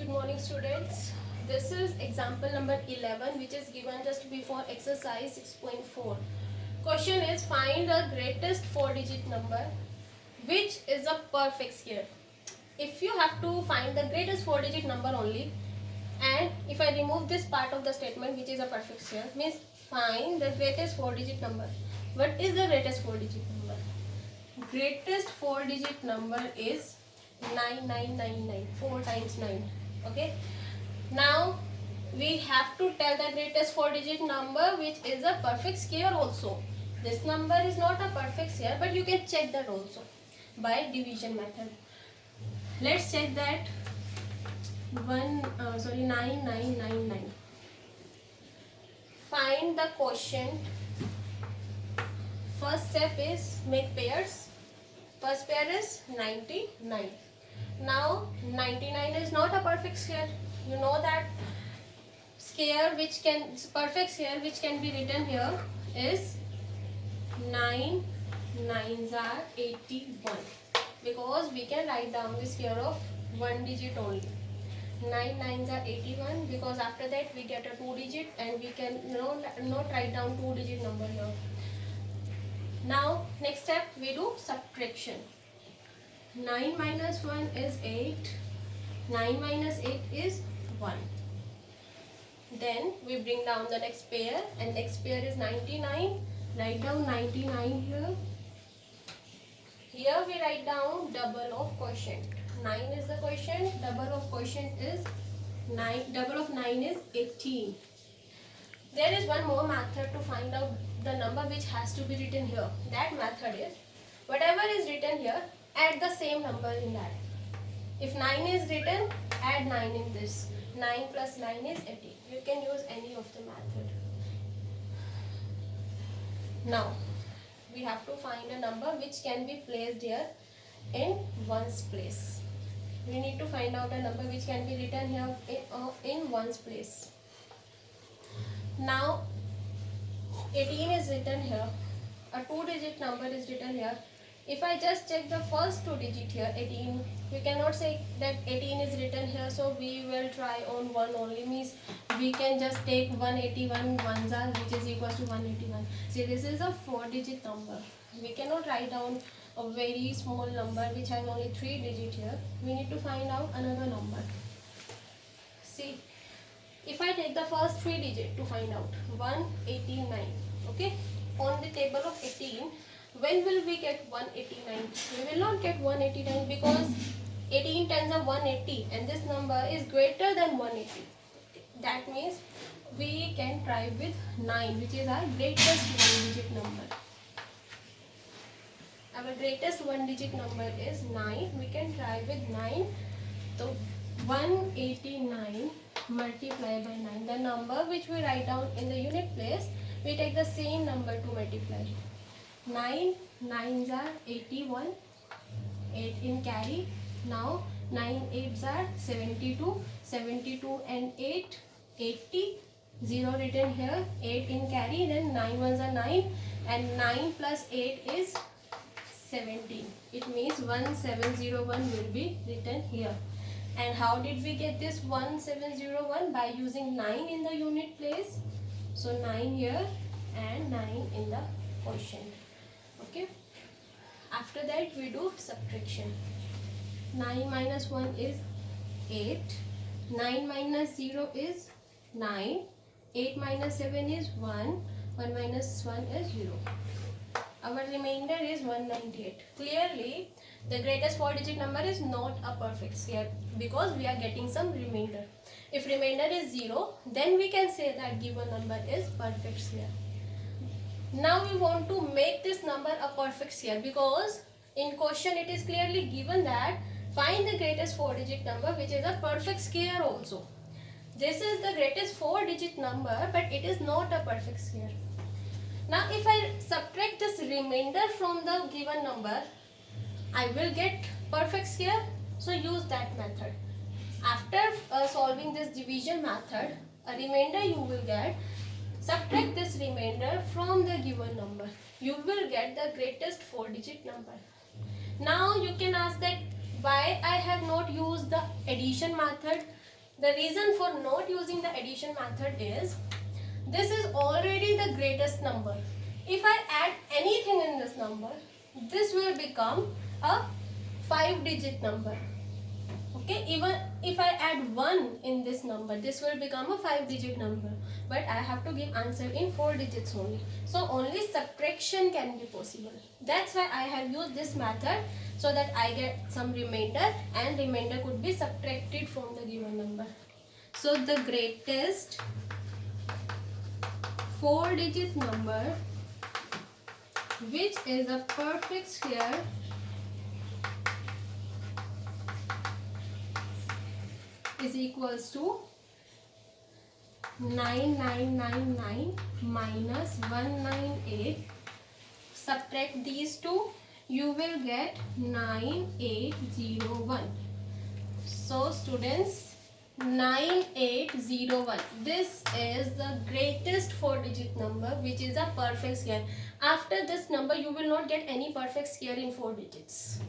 Good morning, students. This is example number 11, which is given just before exercise 6.4. Question is, find the greatest 4-digit number which is a perfect square. If you have to find the greatest 4-digit number only, and if I remove this part of the statement which is a perfect square, means find the greatest 4-digit number. What is the greatest 4-digit number? Greatest 4-digit number is 9999, 4 times 9. Okay, now we have to tell the greatest 4-digit number which is a perfect square also. This number is not a perfect square, but you can check that also by division method. Let's check that. 9999. Find the quotient. First step is make pairs. First pair is 99. Now 99 is not a perfect square. You know that perfect square which can be written here is 9 9s are 81, because we can write down the square of one digit only. 9 9s are 81, because after that we get a 2-digit and we can not write down 2-digit number here. Now next step we do subtraction. 9 minus 1 is 8. 9 minus 8 is 1. Then we bring down the next pair, and next pair is 99. Write down 99 here. Here we write down double of quotient. 9 is the quotient. Double of quotient is 9. Double of 9 is 18. There is one more method to find out the number which has to be written here. That method is, whatever is written here, add the same number in that. If 9 is written, add 9 in this. 9 plus 9 is 18. You can use any of the method. Now, we have to find a number which can be placed here in ones place. We need to find out a number which can be written here in ones place. Now 18 is written here, a 2-digit number is written here. If I just check the first 2 digit here, 18, we cannot say that 18 is written here, so we will try on 1 only, means we can just take 181 ones are, which is equals to 181. See, this is a 4-digit number. We cannot write down a very small number which has only 3 digits here. We need to find out another number. See, if I take the first 3 digit to find out, 189, okay, on the table of 18, when will we get 189? We will not get 189, because 18 tens are 180 and this number is greater than 180. That means we can try with 9, which is our greatest 1-digit number. Our greatest 1-digit number is 9. We can try with 9. So 189 multiply by 9. The number which we write down in the unit place, we take the same number to multiply. 9 9s are 81. 8 in carry. Now 9 8s are 72. 72 and 8, 80. 0 written here. 8 in carry. Then 9 ones are 9. And 9 plus 8 is 17. It means 1701 will be written here. And how did we get this 1701? By using 9 in the unit place. So 9 here and 9 in the quotient. Okay. After that we do subtraction. 9 minus 1 is 8. 9 minus 0 is 9. 8 minus 7 is 1. 1 minus 1 is 0. Our remainder is 198. Clearly, the greatest 4-digit number is not a perfect square, because we are getting some remainder. If remainder is 0, then we can say that given number is perfect square. Now we want to make this number a perfect square, because in question it is clearly given that find the greatest 4-digit number which is a perfect square also. This is the greatest 4-digit number, but it is not a perfect square. Now if I subtract this remainder from the given number, I will get perfect square. So use that method. After solving this division method, a remainder you will get. Subtract this remainder from the given number. You will get the greatest 4-digit number. Now you can ask that why I have not used the addition method. The reason for not using the addition method is this is already the greatest number. If I add anything in this number, this will become a 5-digit number. Okay, even if I add 1 in this number, this will become a 5-digit number. But I have to give answer in 4 digits only. So only subtraction can be possible. That's why I have used this method, so that I get some remainder, and remainder could be subtracted from the given number. So the greatest 4-digit number which is a perfect square is equals to 9999 minus 198. Subtract these two, you will get 9801. So students, 9801, this is the greatest 4-digit number which is a perfect square. After this number you will not get any perfect square in 4 digits.